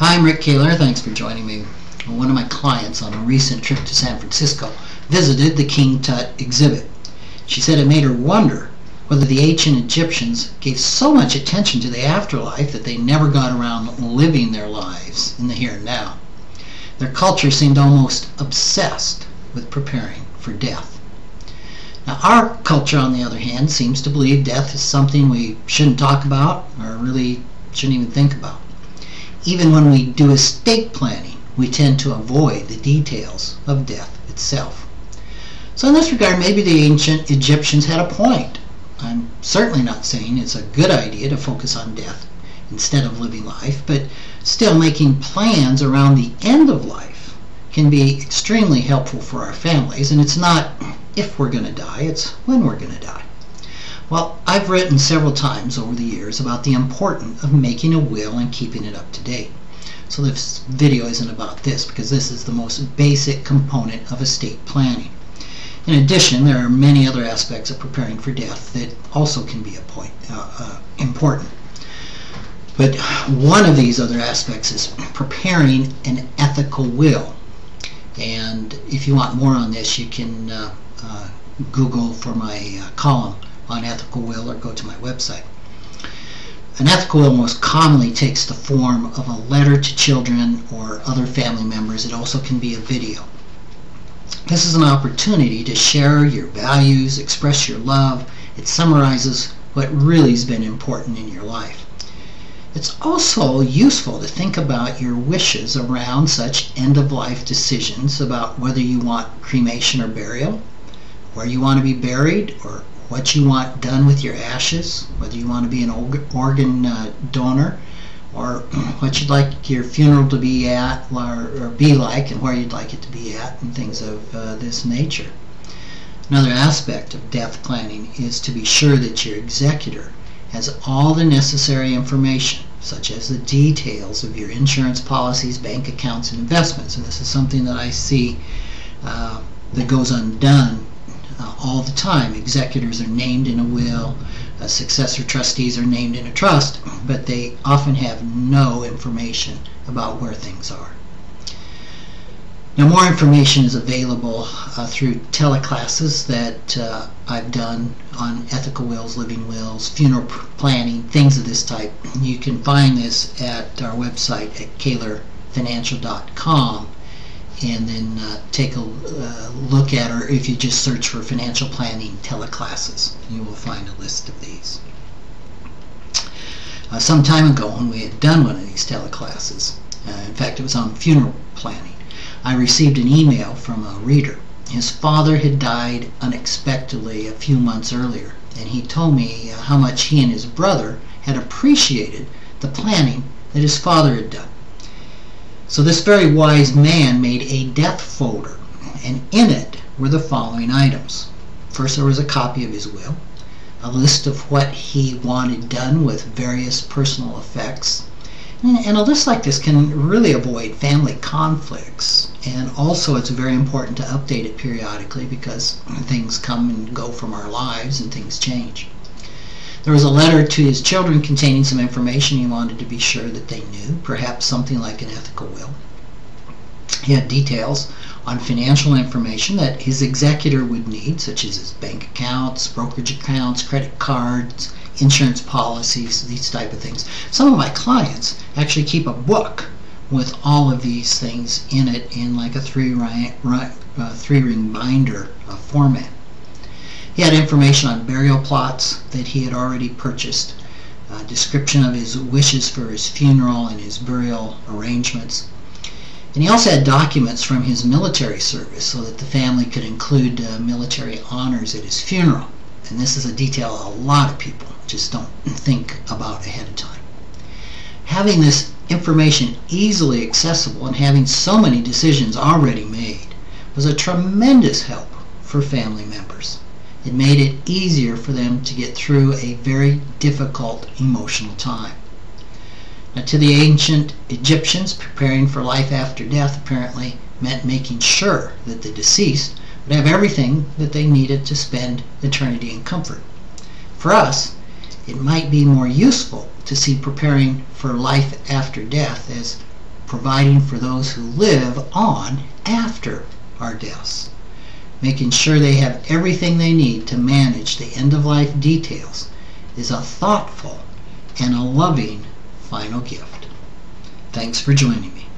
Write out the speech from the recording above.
Hi, I'm Rick Kahler. Thanks for joining me. One of my clients on a recent trip to San Francisco visited the King Tut exhibit. She said it made her wonder whether the ancient Egyptians gave so much attention to the afterlife that they never got around living their lives in the here and now. Their culture seemed almost obsessed with preparing for death. Now, our culture, on the other hand, seems to believe death is something we shouldn't talk about or really shouldn't even think about. Even when we do estate planning, we tend to avoid the details of death itself. So in this regard, maybe the ancient Egyptians had a point. I'm certainly not saying it's a good idea to focus on death instead of living life, but still making plans around the end of life can be extremely helpful for our families, and it's not if we're going to die, it's when we're going to die. Well, I've written several times over the years about the importance of making a will and keeping it up to date. So this video isn't about this because this is the most basic component of estate planning. In addition, there are many other aspects of preparing for death that also can be important. But one of these other aspects is preparing an ethical will. And if you want more on this, you can Google for my column on ethical will or go to my website. An ethical will most commonly takes the form of a letter to children or other family members. It also can be a video. This is an opportunity to share your values, express your love. It summarizes what really has been important in your life. It's also useful to think about your wishes around such end-of-life decisions about whether you want cremation or burial, where you want to be buried, or what you want done with your ashes, whether you want to be an organ donor, or what you'd like your funeral to be at or be like, and where you'd like it to be at, and things of this nature. Another aspect of death planning is to be sure that your executor has all the necessary information, such as the details of your insurance policies, bank accounts, and investments. And this is something that I see that goes undone all the time. Executors are named in a will, successor trustees are named in a trust, but they often have no information about where things are. Now, more information is available through teleclasses that I've done on ethical wills, living wills, funeral planning, things of this type. You can find this at our website at kahlerfinancial.com, and then take a look at, or if you just search for financial planning teleclasses, you will find a list of these. Some time ago, when we had done one of these teleclasses, in fact it was on funeral planning, I received an email from a reader. His father had died unexpectedly a few months earlier, and he told me how much he and his brother had appreciated the planning that his father had done. So this very wise man made a death folder, and in it were the following items. First, there was a copy of his will, a list of what he wanted done with various personal effects, and a list like this can really avoid family conflicts. And also, it's very important to update it periodically because things come and go from our lives and things change. There was a letter to his children containing some information he wanted to be sure that they knew, perhaps something like an ethical will. He had details on financial information that his executor would need, such as his bank accounts, brokerage accounts, credit cards, insurance policies, these type of things. Some of my clients actually keep a book with all of these things in it in like a three-ring binder format. He had information on burial plots that he had already purchased, a description of his wishes for his funeral and his burial arrangements. And he also had documents from his military service so that the family could include military honors at his funeral. And this is a detail a lot of people just don't think about ahead of time. Having this information easily accessible and having so many decisions already made was a tremendous help for family members. It made it easier for them to get through a very difficult emotional time. Now, to the ancient Egyptians, preparing for life after death apparently meant making sure that the deceased would have everything that they needed to spend eternity in comfort. For us, it might be more useful to see preparing for life after death as providing for those who live on after our deaths. Making sure they have everything they need to manage the end-of-life details is a thoughtful and a loving final gift. Thanks for joining me.